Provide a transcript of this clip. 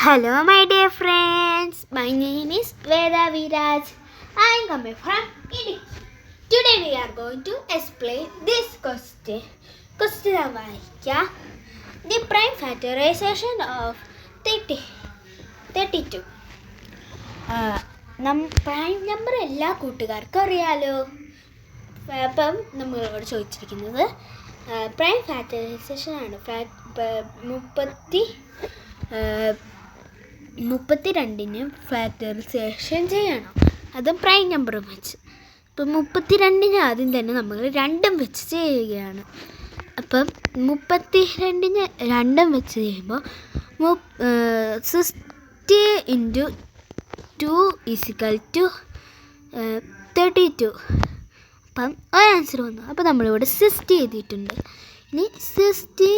Hello, my dear friends. My name is Veda Viraj. I am coming from India. Today we are going to explain this question. Question വായിക്കാം. The prime factorization of 32. Prime number എല്ലാ കൂട്ടുകാർക്കും അറിയാലോ. അപ്പം നമ്മളോട് ചോദിച്ചിരിക്കുന്നത് prime factorisation ആണ്. 32 factorisation ചെയ്യണം, അതും പ്രൈം നമ്പറും വെച്ച്. ഇപ്പം 32 ആദ്യം തന്നെ നമ്മൾ 2 വെച്ച് ചെയ്യുകയാണ്. അപ്പം 32 2 വെച്ച് ചെയ്യുമ്പോൾ 60 × 2 = 32. അപ്പം ഒരു ആൻസർ വന്നു. അപ്പോൾ നമ്മളിവിടെ 60 എഴുതിയിട്ടുണ്ട്. ഇനി 60